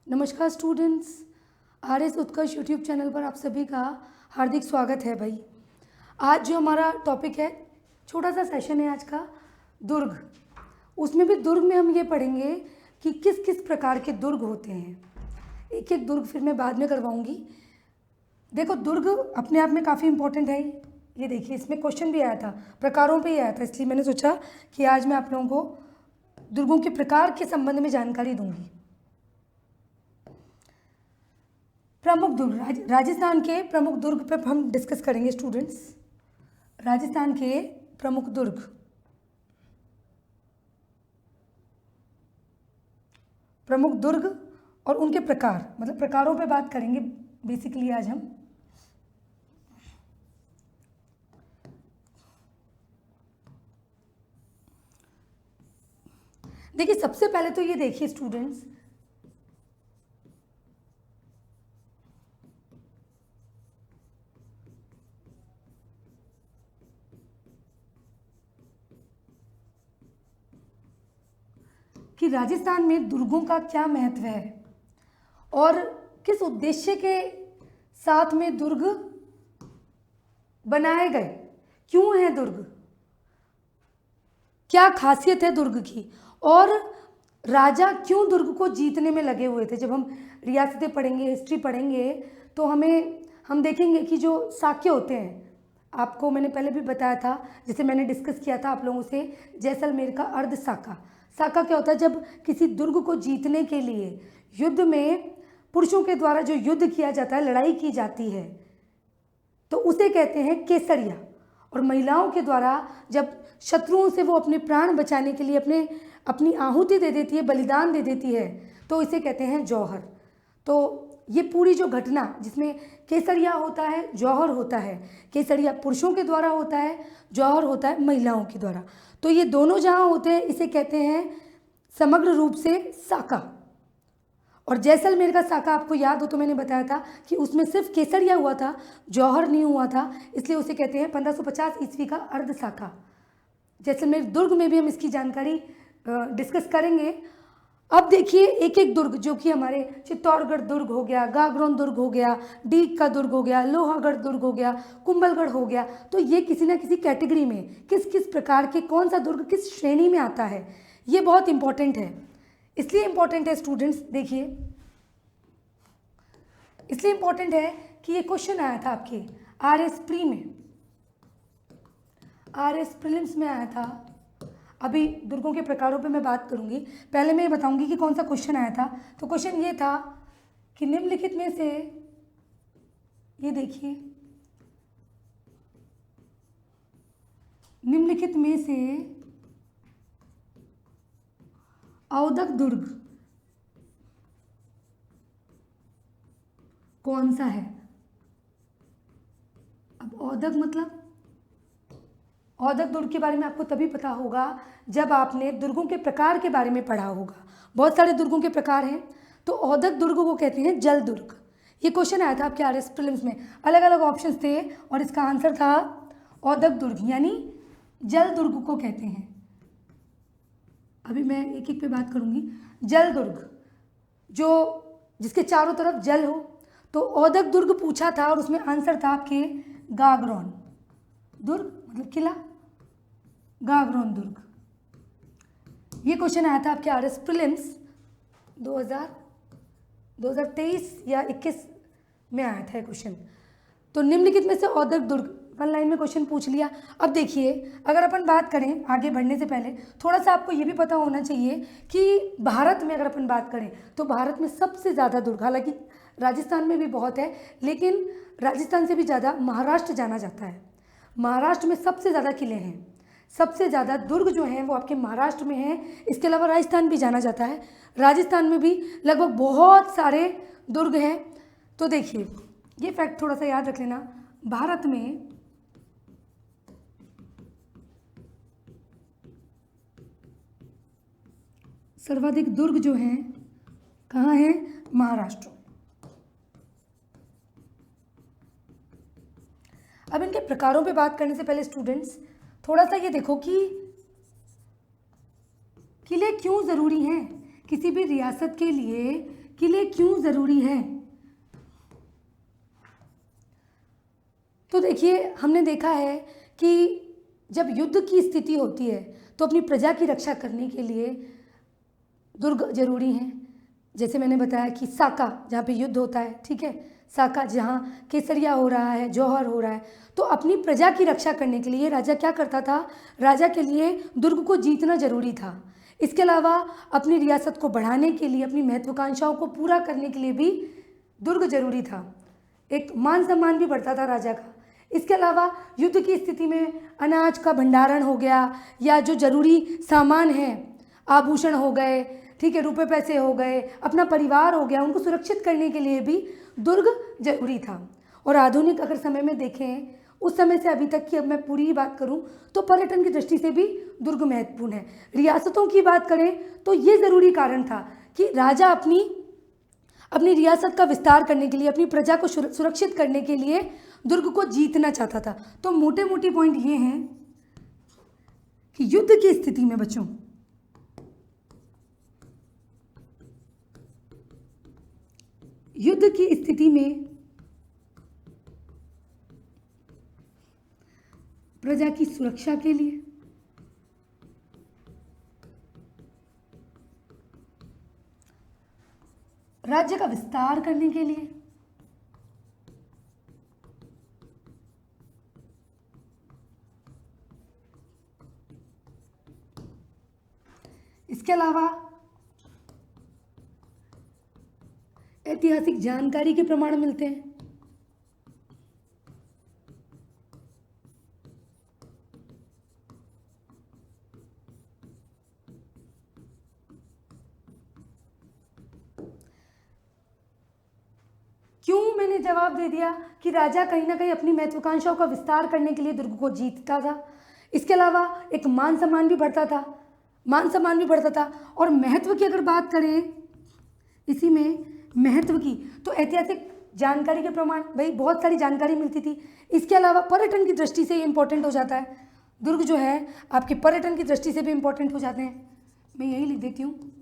नमस्कार students, RS. उत्कर्ष YouTube channel पर आप सभी का हार्दिक स्वागत है। भाई आज जो हमारा टॉपिक है, छोटा सा सेशन है आज का, दुर्ग। उसमें भी दुर्ग में हम ये पढ़ेंगे कि किस किस प्रकार के दुर्ग होते हैं। एक एक दुर्ग फिर मैं बाद में करवाऊंगी। देखो, दुर्ग अपने आप में काफ़ी इंपॉर्टेंट है। ये देखिए, इसमें क्वेश्चन भी आया था, प्रकारों पे ही आया था, इसलिए मैंने सोचा कि आज मैं आप लोगों को दुर्गों के प्रकार के संबंध में जानकारी दूंगी। प्रमुख दुर्ग, राजस्थान के प्रमुख दुर्ग पे हम डिस्कस करेंगे स्टूडेंट्स। राजस्थान के प्रमुख दुर्ग। प्रमुख दुर्ग और उनके प्रकार, मतलब प्रकारों पे बात करेंगे बेसिकली आज हम। देखिए, सबसे पहले तो ये देखिए स्टूडेंट्स, कि राजस्थान में दुर्गों का क्या महत्व है और किस उद्देश्य के साथ में दुर्ग बनाए गए, क्यों है दुर्ग, क्या खासियत है दुर्ग की, और राजा क्यों दुर्ग को जीतने में लगे हुए थे। जब हम रियासतें पढ़ेंगे, हिस्ट्री पढ़ेंगे, तो हम देखेंगे कि जो साक्य होते हैं, आपको मैंने पहले भी बताया था, जिसे मैंने डिस्कस किया था आप लोगों से, जैसलमेर का अर्ध साका। साका क्या होता है? जब किसी दुर्ग को जीतने के लिए युद्ध में पुरुषों के द्वारा जो युद्ध किया जाता है, लड़ाई की जाती है, तो उसे कहते हैं केसरिया। और महिलाओं के द्वारा जब शत्रुओं से वो अपने प्राण बचाने के लिए अपनी आहुति दे देती है, बलिदान दे देती है, तो इसे कहते हैं जौहर। तो ये पूरी जो घटना जिसमें केसरिया होता है, जौहर होता है, केसरिया पुरुषों के द्वारा होता है, जौहर होता है महिलाओं के द्वारा, तो ये दोनों जहाँ होते हैं इसे कहते हैं समग्र रूप से साका। और जैसलमेर का साका आपको याद हो तो मैंने बताया था कि उसमें सिर्फ केसरिया हुआ था, जौहर नहीं हुआ था, इसलिए उसे कहते हैं 1550 ईस्वी का अर्ध साका। जैसलमेर दुर्ग में भी हम इसकी जानकारी डिस्कस करेंगे। अब देखिए एक एक दुर्ग, जो कि हमारे चित्तौड़गढ़ दुर्ग हो गया, गागरोन दुर्ग हो गया, डीग का दुर्ग हो गया, लोहागढ़ दुर्ग हो गया, कुंभलगढ़ हो गया, तो ये किसी ना किसी कैटेगरी में किस किस प्रकार के, कौन सा दुर्ग किस श्रेणी में आता है, ये बहुत इंपॉर्टेंट है। इसलिए इंपॉर्टेंट है स्टूडेंट्स, देखिए इसलिए इंपॉर्टेंट है कि ये क्वेश्चन आया था आपके आर.एस. प्री में, आर.एस. प्रीलिम्स में आया था। अभी दुर्गों के प्रकारों पे मैं बात करूंगी, पहले मैं ये बताऊंगी कि कौन सा क्वेश्चन आया था। तो क्वेश्चन ये था कि निम्नलिखित में से, ये देखिए, निम्नलिखित में से औदक दुर्ग कौन सा है। अब औदक मतलब, औदक दुर्ग के बारे में आपको तभी पता होगा जब आपने दुर्गों के प्रकार के बारे में पढ़ा होगा। बहुत सारे दुर्गों के प्रकार हैं, तो औदक दुर्ग को कहते हैं जल दुर्ग। ये क्वेश्चन आया था आपके आर.एस. प्रीलिम्स में, अलग अलग ऑप्शंस थे और इसका आंसर था औदक दुर्ग, यानी जल दुर्ग को कहते हैं। अभी मैं एक एक पे बात करूंगी। जल दुर्ग, जिसके चारों तरफ जल हो, तो औदक दुर्ग पूछा था और उसमें आंसर था आपके गागरोन दुर्ग, मतलब किला, गागरोन दुर्ग। ये क्वेश्चन आया था आपके आर.एस. प्रीलिम्स 2023 या 21 में आया था क्वेश्चन। तो निम्नलिखित में से औदक दुर्ग, वन लाइन में क्वेश्चन पूछ लिया। अब देखिए, अगर अपन बात करें आगे बढ़ने से पहले, थोड़ा सा आपको ये भी पता होना चाहिए कि भारत में अगर अपन बात करें तो भारत में सबसे ज़्यादा दुर्ग, हालांकि राजस्थान में भी बहुत है, लेकिन राजस्थान से भी ज़्यादा महाराष्ट्र जाना जाता है। महाराष्ट्र में सबसे ज़्यादा किले हैं, सबसे ज़्यादा दुर्ग जो हैं वो आपके महाराष्ट्र में हैं। इसके अलावा राजस्थान भी जाना जाता है, राजस्थान में भी लगभग बहुत सारे दुर्ग हैं। तो देखिए, ये फैक्ट थोड़ा सा याद रख लेना, भारत में सर्वाधिक दुर्ग जो हैं कहाँ हैं? महाराष्ट्र। अब इनके प्रकारों पे बात करने से पहले स्टूडेंट्स, थोड़ा सा ये देखो कि किले क्यों ज़रूरी हैं। किसी भी रियासत के लिए किले क्यों ज़रूरी हैं? तो देखिए, हमने देखा है कि जब युद्ध की स्थिति होती है तो अपनी प्रजा की रक्षा करने के लिए दुर्ग जरूरी हैं। जैसे मैंने बताया कि साका, जहाँ पे युद्ध होता है, ठीक है, साका जहाँ केसरिया हो रहा है, जौहर हो रहा है, तो अपनी प्रजा की रक्षा करने के लिए राजा क्या करता था? राजा के लिए दुर्ग को जीतना जरूरी था। इसके अलावा अपनी रियासत को बढ़ाने के लिए, अपनी महत्वाकांक्षाओं को पूरा करने के लिए भी दुर्ग जरूरी था। एक मान सम्मान भी बढ़ता था राजा का। इसके अलावा युद्ध की स्थिति में अनाज का भंडारण हो गया, या जो जरूरी सामान है, आभूषण हो गए, ठीक है, रुपए पैसे हो गए, अपना परिवार हो गया, उनको सुरक्षित करने के लिए भी दुर्ग जरूरी था। और आधुनिक अगर समय में देखें, उस समय से अभी तक की अब मैं पूरी ही बात करूं तो पर्यटन की दृष्टि से भी दुर्ग महत्वपूर्ण है। रियासतों की बात करें तो ये ज़रूरी कारण था कि राजा अपनी रियासत का विस्तार करने के लिए, अपनी प्रजा को सुरक्षित करने के लिए दुर्ग को जीतना चाहता था। तो मोटे मोटे पॉइंट ये हैं कि युद्ध की स्थिति में बच्चों, युद्ध की स्थिति में प्रजा की सुरक्षा के लिए राज्य का विस्तार करने के लिए इसके अलावा ऐतिहासिक जानकारी के प्रमाण मिलते हैं। क्यों मैंने जवाब दे दिया कि राजा कहीं ना कहीं अपनी महत्वाकांक्षाओं का विस्तार करने के लिए दुर्ग को जीतता था। इसके अलावा एक मान सम्मान भी बढ़ता था, और महत्व की अगर बात करें इसी में महत्व की, तो ऐतिहासिक जानकारी के प्रमाण, भाई बहुत सारी जानकारी मिलती थी। इसके अलावा पर्यटन की दृष्टि से इम्पोर्टेंट हो जाता है, दुर्ग जो है आपके पर्यटन की दृष्टि से भी इम्पोर्टेंट हो जाते हैं। मैं यही लिख देती हूँ।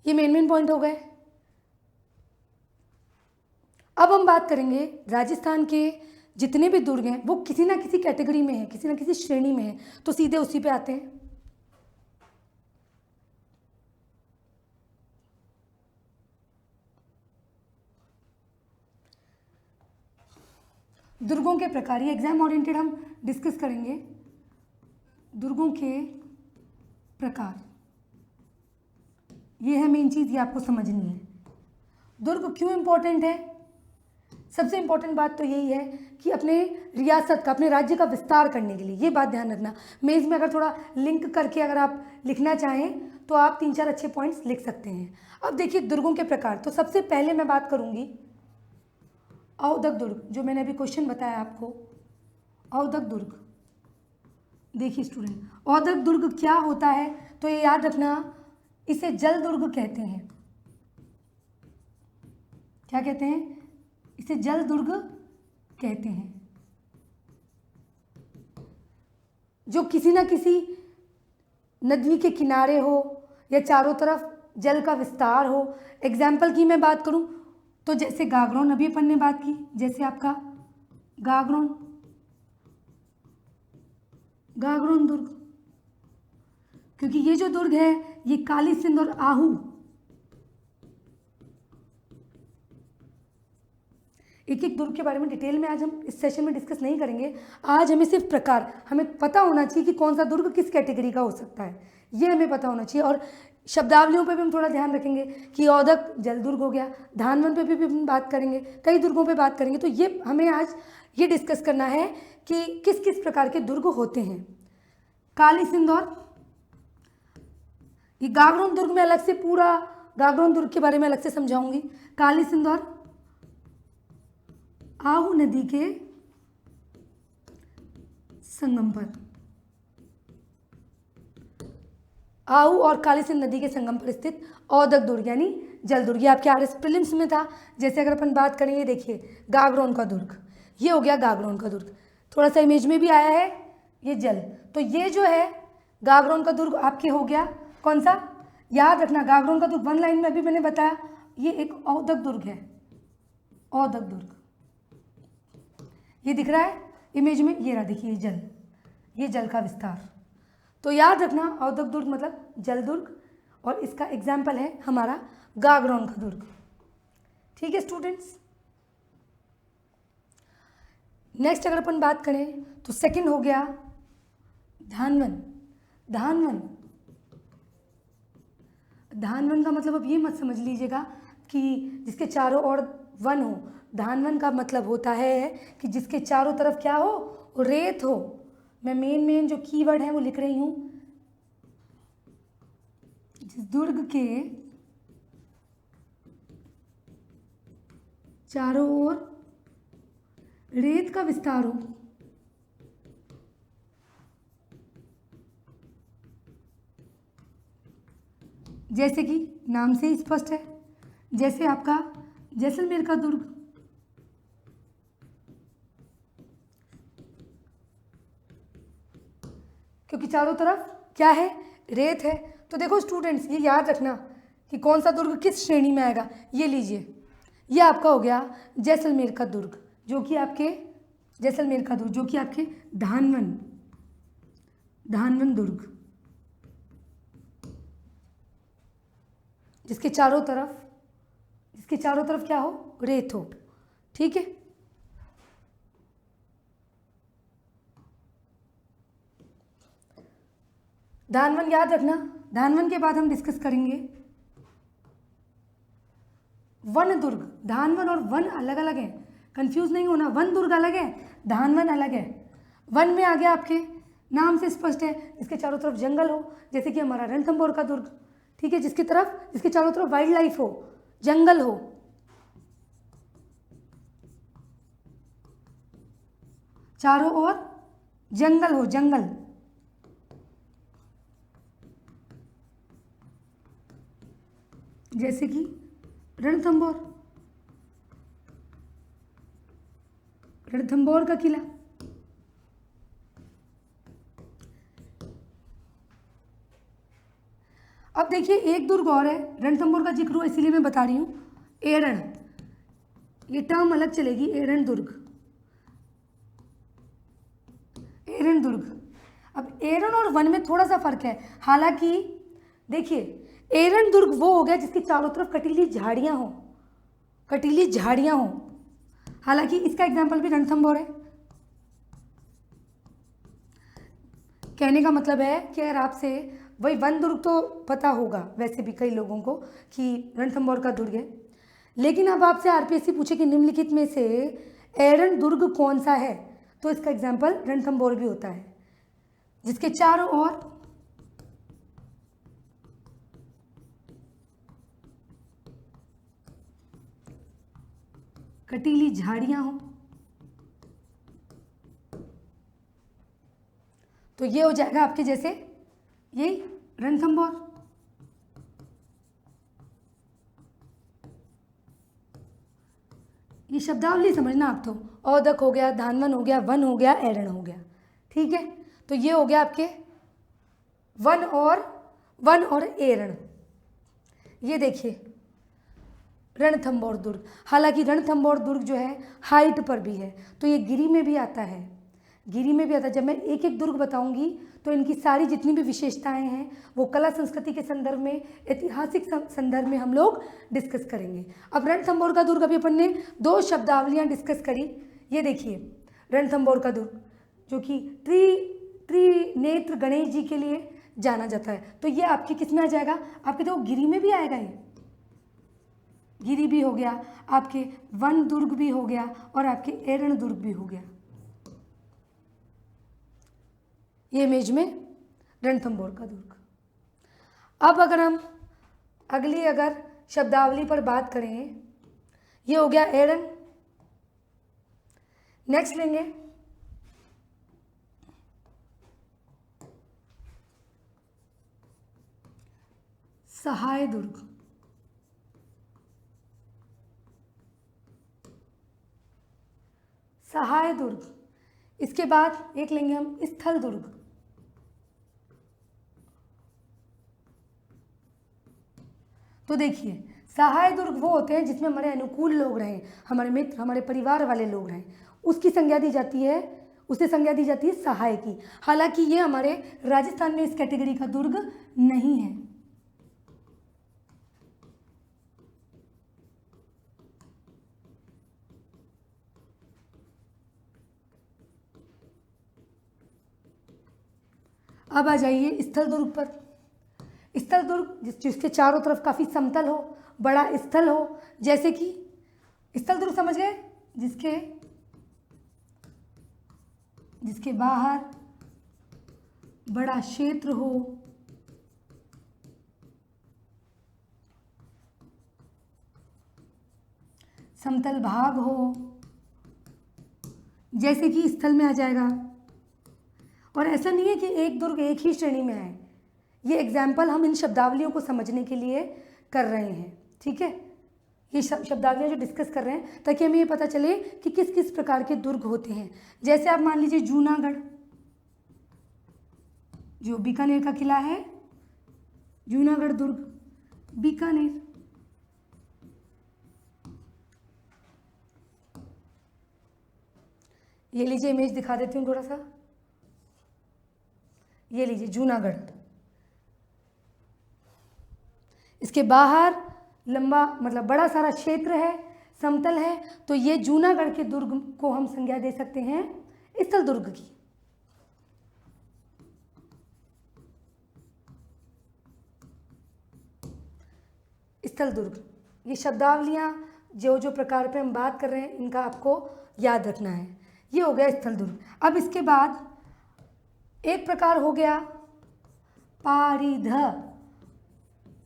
ये मेन पॉइंट हो गए। अब हम बात करेंगे राजस्थान के जितने भी दुर्ग हैं वो किसी ना किसी कैटेगरी में है, किसी ना किसी श्रेणी में है, तो सीधे उसी पे आते हैं। दुर्गों के प्रकार, ये एग्जाम ओरिएंटेड हम डिस्कस करेंगे। दुर्गों के प्रकार, ये है मेन चीज़, ये आपको समझनी है। दुर्ग क्यों इम्पोर्टेंट है? सबसे इम्पोर्टेंट बात तो यही है कि अपने रियासत का, अपने राज्य का विस्तार करने के लिए, ये बात ध्यान रखना। मेंस में अगर थोड़ा लिंक करके अगर आप लिखना चाहें तो आप 3-4 अच्छे पॉइंट्स लिख सकते हैं। अब देखिए दुर्गों के प्रकार, तो सबसे पहले मैं बात करूंगी औदक दुर्ग, जो मैंने अभी क्वेश्चन बताया आपको, औदक दुर्ग। देखिए स्टूडेंट, औदक दुर्ग क्या होता है, तो ये याद रखना, इसे जल दुर्ग कहते हैं। क्या कहते हैं? इसे जल दुर्ग कहते हैं। जो किसी ना किसी नदी के किनारे हो या चारों तरफ जल का विस्तार हो। एग्जाम्पल की मैं बात करूं तो जैसे गागरोन, अभी अपन ने बात की, जैसे आपका गागरोन दुर्ग, क्योंकि ये जो दुर्ग है ये काली सिंध और आहू, एक एक दुर्ग के बारे में डिटेल में आज हम इस सेशन में डिस्कस नहीं करेंगे। आज हमें सिर्फ प्रकार, हमें पता होना चाहिए कि कौन सा दुर्ग किस कैटेगरी का हो सकता है, ये हमें पता होना चाहिए। और शब्दावलियों पे भी हम थोड़ा ध्यान रखेंगे कि औदक जल दुर्ग हो गया, धानवन पे भी हम बात करेंगे, कई दुर्गों पे बात करेंगे। तो ये हमें आज ये डिस्कस करना है कि किस किस प्रकार के दुर्ग होते हैं। काली सिंध और ये गागरोन दुर्ग में अलग से, पूरा गागरोन दुर्ग के बारे में अलग से समझाऊंगी। काली सिंध और आहू नदी के संगम पर, आहू और काली सिंध नदी के संगम पर स्थित औदक दुर्ग यानी जल दुर्ग, ये आपके आरएस प्रीलिम्स में था। जैसे अगर अपन बात करें, ये देखिए गागरोन का दुर्ग, ये हो गया गागरोन का दुर्ग। थोड़ा सा इमेज में भी आया है ये जल। तो ये जो है गागरोन का दुर्ग आपके हो गया कौन सा, याद रखना गागरोन का दुर्ग 1 लाइन में अभी मैंने बताया ये एक औदक दुर्ग है, औदक दुर्ग। ये दिख रहा है इमेज में, ये रहा देखिए जल, ये जल का विस्तार। तो याद रखना औदक दुर्ग मतलब जल दुर्ग, और इसका एग्जाम्पल है हमारा गागरोन का दुर्ग। ठीक है स्टूडेंट्स। नेक्स्ट अगर अपन बात करें तो सेकंड हो गया धानवन। धानवन, धानवन का मतलब अब ये मत समझ लीजिएगा कि जिसके चारों ओर वन हो। धानवन का मतलब होता है कि जिसके चारों तरफ क्या हो, रेत हो। मैं मेन जो कीवर्ड है वो लिख रही हूं, जिस दुर्ग के चारों ओर रेत का विस्तार हो। जैसे कि नाम से ही स्पष्ट है, जैसे आपका जैसलमेर का दुर्ग, क्योंकि चारों तरफ क्या है, रेत है। तो देखो स्टूडेंट्स ये याद रखना कि कौन सा दुर्ग किस श्रेणी में आएगा। ये लीजिए, ये आपका हो गया जैसलमेर का दुर्ग, जो कि आपके जैसलमेर का दुर्ग जो कि आपके धानवन, धानवन दुर्ग, जिसके चारों तरफ क्या हो, रेत हो। ठीक है, धानवन याद रखना। धानवन के बाद हम डिस्कस करेंगे वन दुर्ग। धानवन और वन अलग अलग है, कंफ्यूज नहीं होना। वन दुर्ग अलग है, धानवन अलग है। वन में आ गया आपके नाम से स्पष्ट है, इसके चारों तरफ जंगल हो, जैसे कि हमारा रणथंभौर का दुर्ग। ठीक है, जिसके चारों तरफ वाइल्ड लाइफ हो, जंगल हो। चारों ओर जंगल हो, जंगल। जैसे कि रणथंभौर, रणथंभौर का किला। अब देखिए एक दुर्ग और है, रणथंभौर का जिक्र हुआ इसीलिए मैं बता रही हूं, एरन। ये टर्म अलग चलेगी, एरन दुर्ग, एरन दुर्ग। अब एरन और वन में थोड़ा सा फर्क है। हालांकि देखिए एरन दुर्ग वो हो गया जिसके चारों तरफ कटीली झाड़ियां हो, कटीली झाड़ियां हो। हालांकि इसका एग्जाम्पल भी रणथंभौर है। कहने का मतलब है कि अगर आपसे वही वन दुर्ग तो पता होगा वैसे भी कई लोगों को कि रणथंभौर का दुर्ग है, लेकिन अब आपसे आरपीएससी पूछे कि निम्नलिखित में से एरन दुर्ग कौन सा है, तो इसका एग्जाम्पल रणथंभौर भी होता है, जिसके चारों ओर कटीली झाड़ियां हो। तो ये हो जाएगा आपके जैसे ये रणथंभौर। ये शब्दावली समझना आप तो, औदक हो गया, धानवन हो गया, वन हो गया, एरन हो गया। ठीक है, तो ये हो गया आपके वन और एरन। ये देखिए रणथंभौर दुर्ग। हालांकि रणथंभौर दुर्ग जो है हाइट पर भी है, तो ये गिरी में भी आता है, गिरी में भी आता है। जब मैं एक एक दुर्ग बताऊंगी तो इनकी सारी जितनी भी विशेषताएं हैं वो कला संस्कृति के संदर्भ में, ऐतिहासिक संदर्भ में हम लोग डिस्कस करेंगे। अब रणथंभौर का दुर्ग अभी अपन ने 2 शब्दावलियां डिस्कस करी। ये देखिए रणथंभौर का दुर्ग जो कि त्रिनेत्र गणेश जी के लिए जाना जाता है, तो ये आपके किस में आ जाएगा, आपके देखो गिरी में भी आएगा। ये गिरी भी हो गया, आपके वन दुर्ग भी हो गया, और आपके एरन दुर्ग भी हो गया। ये इमेज में रणथंभौर का दुर्ग। अब अगर हम अगली शब्दावली पर बात करें, ये हो गया एरन। नेक्स्ट लेंगे सहाय दुर्ग। सहाय दुर्ग। इसके बाद एक लेंगे हम स्थल दुर्ग। तो देखिए, सहाय दुर्ग वो होते हैं जिसमें हमारे अनुकूल लोग रहें, हमारे मित्र, हमारे परिवार वाले लोग रहें, उसकी संज्ञा दी जाती है, उसे संज्ञा दी जाती है सहाय की। हालांकि ये हमारे राजस्थान में इस कैटेगरी का दुर्ग नहीं है। अब आ जाइए स्थल दुर्ग पर। स्थल दुर्ग जिसके चारों तरफ काफ़ी समतल हो, बड़ा स्थल हो, जैसे कि स्थल दुर्ग समझ गए, जिसके बाहर बड़ा क्षेत्र हो, समतल भाग हो, जैसे कि स्थल में आ जाएगा। और ऐसा नहीं है कि एक दुर्ग एक ही श्रेणी में आए, ये एग्जाम्पल हम इन शब्दावलियों को समझने के लिए कर रहे हैं, ठीक है। ये शब्दावलियाँ जो डिस्कस कर रहे हैं ताकि हमें ये पता चले कि किस किस प्रकार के दुर्ग होते हैं। जैसे आप मान लीजिए जूनागढ़, जो बीकानेर का किला है, जूनागढ़ दुर्ग, बीकानेर। ये लीजिए, इमेज दिखा देती हूँ थोड़ा सा। ये लीजिए जूनागढ़, इसके बाहर लंबा मतलब बड़ा सारा क्षेत्र है, समतल है, तो ये जूनागढ़ के दुर्ग को हम संज्ञा दे सकते हैं स्थल दुर्ग की। स्थल दुर्ग, ये शब्दावलियाँ जो जो प्रकार पे हम बात कर रहे हैं इनका आपको याद रखना है। ये हो गया स्थल दुर्ग। अब इसके बाद एक प्रकार हो गया पारिध।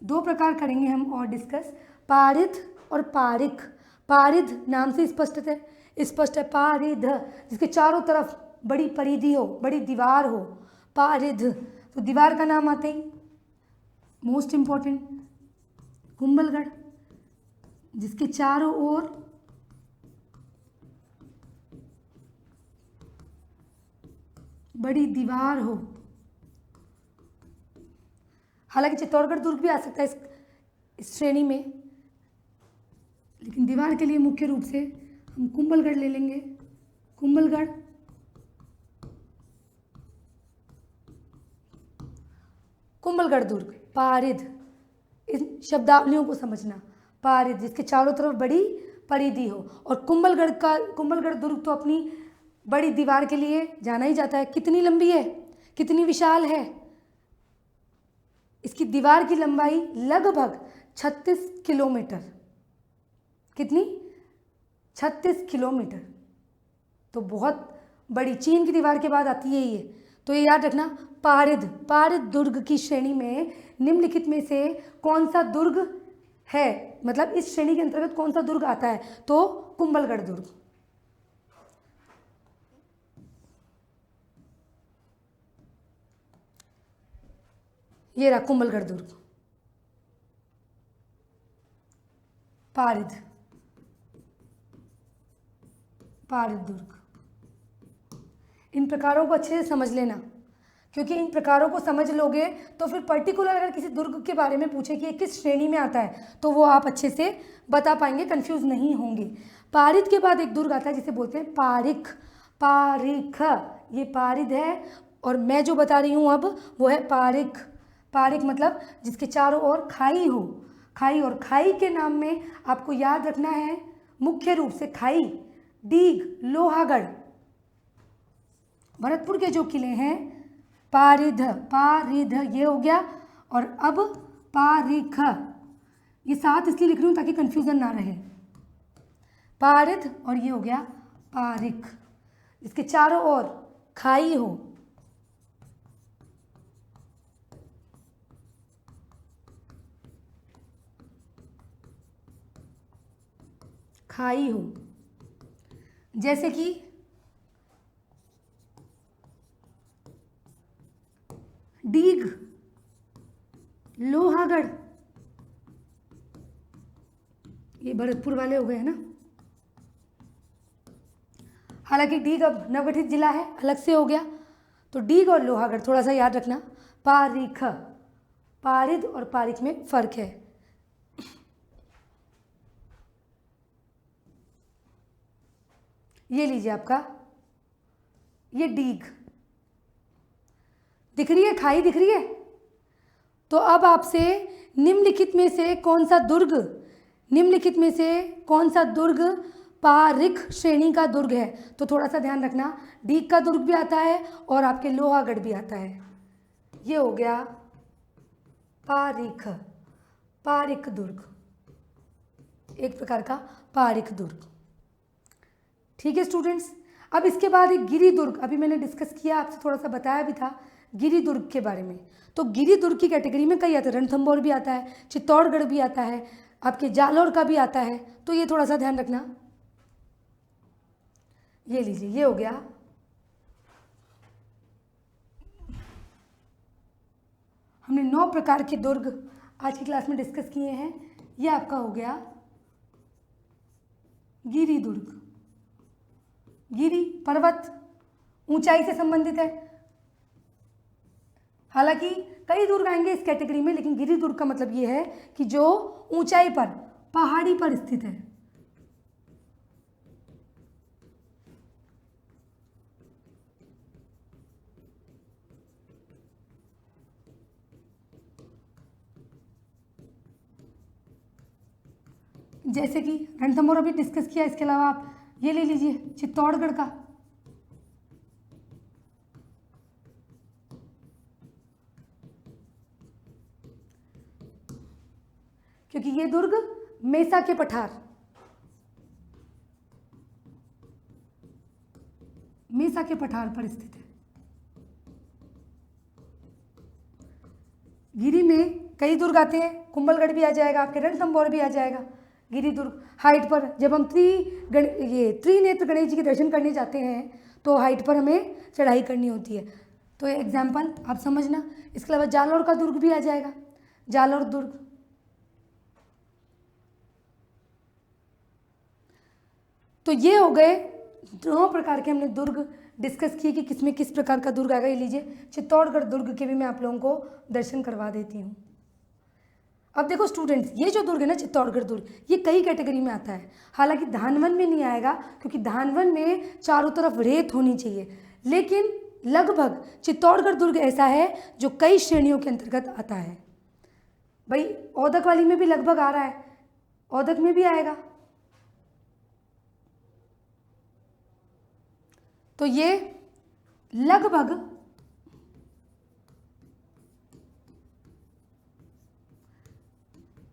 दो प्रकार करेंगे हम और डिस्कस, पारिध और पारिख। पारिध नाम से स्पष्ट है, पारिध जिसके चारों तरफ बड़ी परिधि हो, बड़ी दीवार हो, पारिध। तो दीवार का नाम आते ही मोस्ट इम्पॉर्टेंट कुंभलगढ़, जिसके चारों ओर बड़ी दीवार हो। हालांकि चित्तौड़गढ़ दुर्ग भी आ सकता है इस श्रेणी में, लेकिन दीवार के लिए मुख्य रूप से हम कुंभलगढ़ ले लेंगे। कुंभलगढ़, कुंभलगढ़ दुर्ग, पारिध। इन शब्दावलियों को समझना, पारिध जिसके चारों तरफ बड़ी परिधि हो। और कुंभलगढ़ दुर्ग तो अपनी बड़ी दीवार के लिए जाना ही जाता है। कितनी लंबी है, कितनी विशाल है, इसकी दीवार की लंबाई लगभग 36 किलोमीटर। कितनी? 36 किलोमीटर। तो बहुत बड़ी, चीन की दीवार के बाद आती है ये। तो ये याद रखना, पारिध दुर्ग की श्रेणी में निम्नलिखित में से कौन सा दुर्ग है, मतलब इस श्रेणी के अंतर्गत कौन सा दुर्ग आता है? तो कुंभलगढ़ दुर्ग। ये रहा कुंभलगढ़ दुर्ग, पारिध दुर्ग। इन प्रकारों को अच्छे से समझ लेना, क्योंकि इन प्रकारों को समझ लोगे तो फिर पर्टिकुलर अगर किसी दुर्ग के बारे में पूछे कि ये किस श्रेणी में आता है तो वो आप अच्छे से बता पाएंगे, कंफ्यूज नहीं होंगे। पारिध के बाद एक दुर्ग आता है जिसे बोलते हैं पारिख। पारिख, ये पारिध है और मैं जो बता रही हूँ अब वो है पारिख। पारिख मतलब जिसके चारों ओर खाई हो। खाई, और खाई के नाम में आपको याद रखना है मुख्य रूप से खाई, डीग, लोहागढ़, भरतपुर के जो किले हैं, पारिध ये हो गया। और अब पारिख, ये साथ इसलिए लिख रही हूँ ताकि कंफ्यूजन ना रहे। पारिध और ये हो गया पारिख, इसके चारों ओर खाई हो। खाई हो, जैसे कि डीग, लोहागढ़, ये भरतपुर वाले हो गए हैं ना। हालांकि डीग अब नवगठित जिला है, अलग से हो गया। तो डीग और लोहागढ़ थोड़ा सा याद रखना। पारीख, पारिद और पारीख में फर्क है। ये लीजिए आपका, ये डीग दिख रही है, खाई दिख रही है। तो अब आपसे निम्नलिखित में से कौन सा दुर्ग, निम्नलिखित में से कौन सा दुर्ग पारिख श्रेणी का दुर्ग है? तो थोड़ा सा ध्यान रखना, डीग का दुर्ग भी आता है और आपके लोहागढ़ भी आता है। ये हो गया पारिख, पारिख दुर्ग, एक प्रकार का पारिख दुर्ग। ठीक है स्टूडेंट्स। अब इसके बाद एक गिरि दुर्ग, अभी मैंने डिस्कस किया, आपसे थोड़ा सा बताया भी था गिरि दुर्ग के बारे में। तो गिरि दुर्ग की कैटेगरी में कई आते हैं, रणथंभौर भी आता है, चित्तौड़गढ़ भी आता है, आपके जालौर का भी आता है। तो ये थोड़ा सा ध्यान रखना। ये लीजिए, ये हो गया हमने 9 प्रकार के दुर्ग आज की क्लास में डिस्कस किए हैं। ये आपका हो गया गिरि दुर्ग। गिरि पर्वत, ऊंचाई से संबंधित है। हालांकि कई दुर्ग आएंगे इस कैटेगरी में, लेकिन गिरि दुर्ग का मतलब ये है कि जो ऊंचाई पर, पहाड़ी पर स्थित है। जैसे कि रणथंभौर अभी डिस्कस किया, इसके अलावा आप ये ले लीजिए चित्तौड़गढ़ का, क्योंकि ये दुर्ग मेसा के पठार, मेसा के पठार पर स्थित है। गिरि में कई दुर्ग आते हैं, कुंभलगढ़ भी आ जाएगा, आपके रणथंभौर भी आ जाएगा। गिरि दुर्ग हाइट पर, जब हम त्रिनेत्र गणेश जी के दर्शन करने जाते हैं तो हाइट पर हमें चढ़ाई करनी होती है। तो ये एग्जाम्पल आप समझना। इसके अलावा जालौर का दुर्ग भी आ जाएगा, जालौर दुर्ग। तो ये हो गए 9 प्रकार के हमने दुर्ग डिस्कस किए कि किसमें किस प्रकार का दुर्ग आएगा। ये लीजिए चित्तौड़गढ़ दुर्ग के भी मैं आप लोगों को दर्शन करवा देती हूँ। अब देखो स्टूडेंट्स, ये जो दुर्ग है ना चित्तौड़गढ़ दुर्ग, ये कई कैटेगरी में आता है। हालांकि धानवन में नहीं आएगा, क्योंकि धानवन में चारों तरफ रेत होनी चाहिए, लेकिन लगभग चित्तौड़गढ़ दुर्ग ऐसा है जो कई श्रेणियों के अंतर्गत आता है। भाई औदक वाली में भी लगभग आ रहा है, औदक में भी आएगा। तो ये लगभग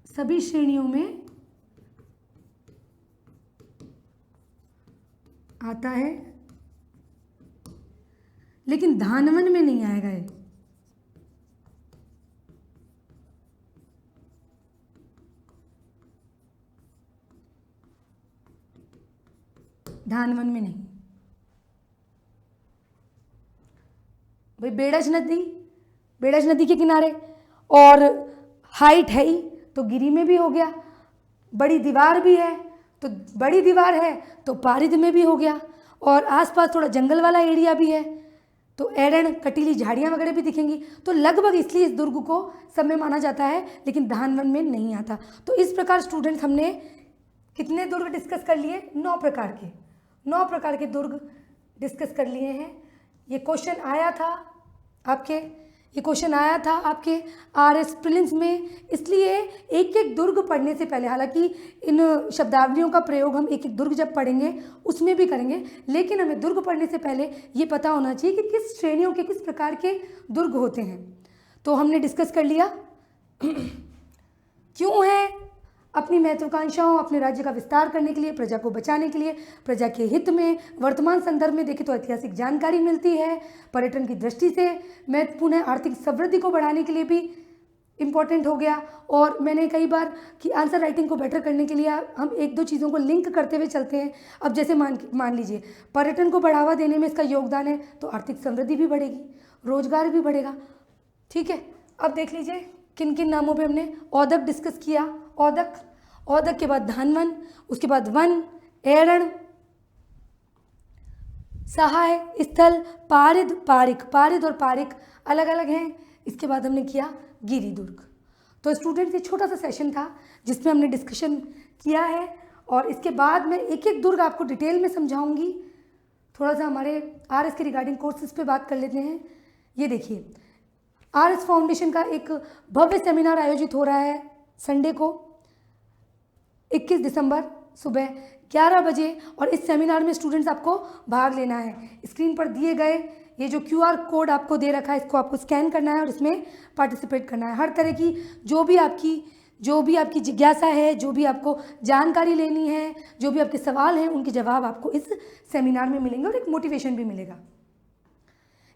सभी श्रेणियों में आता है, लेकिन धानवन में नहीं आएगा ये। धानवन में नहीं। भाई बेड़ज नदी के किनारे और हाइट है ही, तो गिरि में भी हो गया। बड़ी दीवार भी है, तो बड़ी दीवार है तो पारिद में भी हो गया। और आसपास थोड़ा जंगल वाला एरिया भी है, तो एरन, कटीली झाड़ियाँ वगैरह भी दिखेंगी। तो लगभग इसलिए इस दुर्ग को सब में माना जाता है, लेकिन धानवन में नहीं आता। तो इस प्रकार स्टूडेंट्स हमने कितने दुर्ग डिस्कस कर लिए? 9 प्रकार के दुर्ग डिस्कस कर लिए हैं। ये क्वेश्चन आया था आपके RS प्रीलिम्स में। इसलिए एक एक दुर्ग पढ़ने से पहले, हालांकि इन शब्दावलियों का प्रयोग हम एक एक दुर्ग जब पढ़ेंगे उसमें भी करेंगे, लेकिन हमें दुर्ग पढ़ने से पहले ये पता होना चाहिए कि किस श्रेणियों के किस प्रकार के दुर्ग होते हैं। तो हमने डिस्कस कर लिया क्यों है अपनी महत्वाकांक्षाओं, अपने राज्य का विस्तार करने के लिए, प्रजा को बचाने के लिए, प्रजा के हित में, वर्तमान संदर्भ में देखें तो ऐतिहासिक जानकारी मिलती है, पर्यटन की दृष्टि से महत्वपूर्ण है, आर्थिक समृद्धि को बढ़ाने के लिए भी इम्पॉर्टेंट हो गया। और मैंने कई बार कि आंसर राइटिंग को बेटर करने के लिए हम 1-2 चीज़ों को लिंक करते हुए चलते हैं। अब जैसे मान लीजिए पर्यटन को बढ़ावा देने में इसका योगदान है, तो आर्थिक समृद्धि भी बढ़ेगी, रोजगार भी बढ़ेगा। ठीक है, अब देख लीजिए किन किन नामों पे हमने औदक डिस्कस किया। औदक के बाद धानवन, उसके बाद वन, एरण, सहाय, स्थल, पारिद, पारिक। पारिद और पारिक अलग अलग हैं। इसके बाद हमने किया गिरी दुर्ग। तो स्टूडेंट्स ये छोटा सा सेशन था जिसमें हमने डिस्कशन किया है, और इसके बाद मैं एक एक दुर्ग आपको डिटेल में समझाऊंगी। थोड़ा सा हमारे आरएस के रिगार्डिंग कोर्सेज पे बात कर लेते हैं। ये देखिए, आरएस फाउंडेशन का एक भव्य सेमिनार आयोजित हो रहा है संडे को 21 दिसंबर सुबह 11 बजे, और इस सेमिनार में स्टूडेंट्स आपको भाग लेना है। स्क्रीन पर दिए गए ये जो QR कोड आपको दे रखा है, इसको आपको स्कैन करना है और इसमें पार्टिसिपेट करना है। हर तरह की जो भी आपकी जिज्ञासा है, जो भी आपको जानकारी लेनी है, जो भी आपके सवाल हैं, उनके जवाब आपको इस सेमिनार में मिलेंगे और एक मोटिवेशन भी मिलेगा।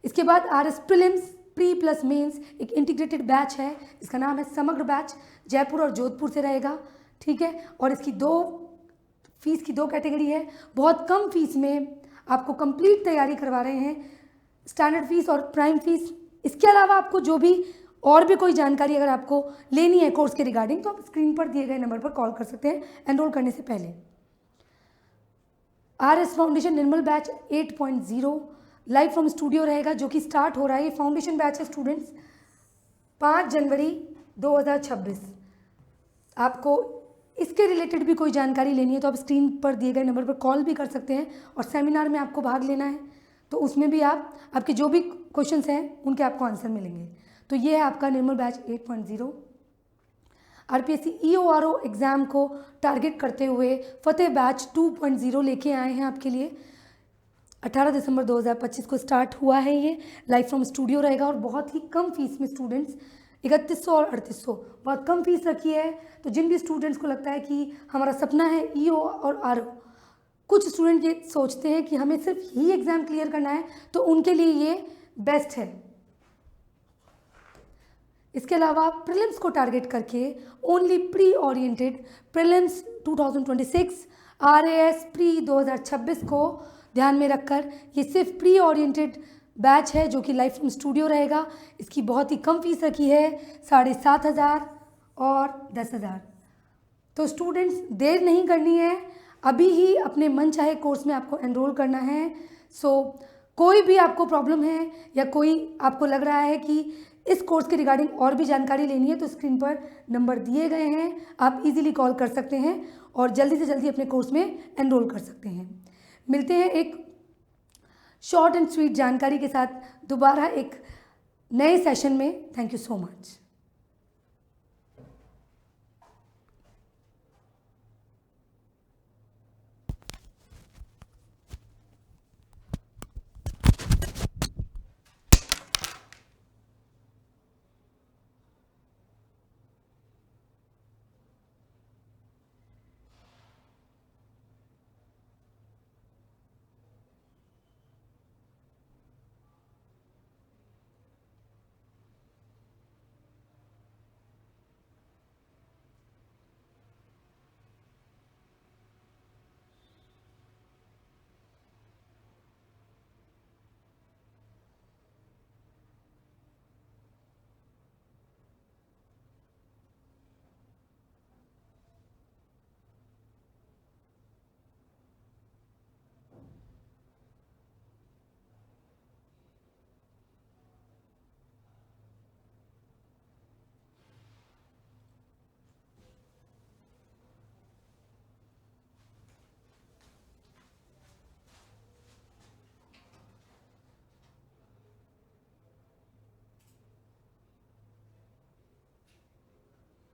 इसके बाद RS prelims, pre plus mains एक इंटीग्रेटेड बैच है, इसका नाम है समग्र बैच, जयपुर और जोधपुर से रहेगा, ठीक है। और इसकी फीस की दो कैटेगरी है। बहुत कम फीस में आपको कंप्लीट तैयारी करवा रहे हैं, स्टैंडर्ड फीस और प्राइम फीस। इसके अलावा आपको जो भी और भी कोई जानकारी अगर आपको लेनी है कोर्स के रिगार्डिंग, तो आप स्क्रीन पर दिए गए नंबर पर कॉल कर सकते हैं एनरोल करने से पहले। RS foundation Nirmal batch 8.0 live from studio रहेगा, जो कि स्टार्ट हो रहा है। ये फाउंडेशन बैच है स्टूडेंट्स 5 जनवरी 2026। आपको इसके रिलेटेड भी कोई जानकारी लेनी है तो आप स्क्रीन पर दिए गए नंबर पर कॉल भी कर सकते हैं, और सेमिनार में आपको भाग लेना है तो उसमें भी आपके जो भी क्वेश्चंस हैं उनके आपको आंसर मिलेंगे। तो ये है आपका निर्मल बैच 8.0। आरपीएससी EORO एग्ज़ाम को टारगेट करते हुए फतेह बैच 2.0 लेके आए हैं आपके लिए। 18 दिसंबर 2025 को स्टार्ट हुआ है। ये लाइव फ्रॉम स्टूडियो रहेगा और बहुत ही कम फीस में स्टूडेंट्स 3100 और 3800 बहुत कम फीस रखी है। तो जिन भी स्टूडेंट्स को लगता है कि हमारा सपना है EO और RO, कुछ स्टूडेंट ये सोचते हैं कि हमें सिर्फ ही एग्ज़ाम क्लियर करना है, तो उनके लिए ये बेस्ट है। इसके अलावा प्रीलिम्स को टारगेट करके only pre oriented prelims 2026 RAS pre 2026 को ध्यान में रखकर ये सिर्फ प्री ओरिएंटेड बैच है, जो कि लाइव फ्रॉम स्टूडियो रहेगा। इसकी बहुत ही कम फीस रखी है, 7,500 और 10,000। तो स्टूडेंट्स देर नहीं करनी है, अभी ही अपने मन चाहे कोर्स में आपको एनरोल करना है। कोई भी आपको प्रॉब्लम है या कोई आपको लग रहा है कि इस कोर्स के रिगार्डिंग और भी जानकारी लेनी है, तो स्क्रीन पर नंबर दिए गए हैं, आप इजीली कॉल कर सकते हैं और जल्दी से जल्दी अपने कोर्स में एनरोल कर सकते हैं। मिलते हैं एक शॉर्ट एंड स्वीट जानकारी के साथ दोबारा एक नए सेशन में। Thank you so much.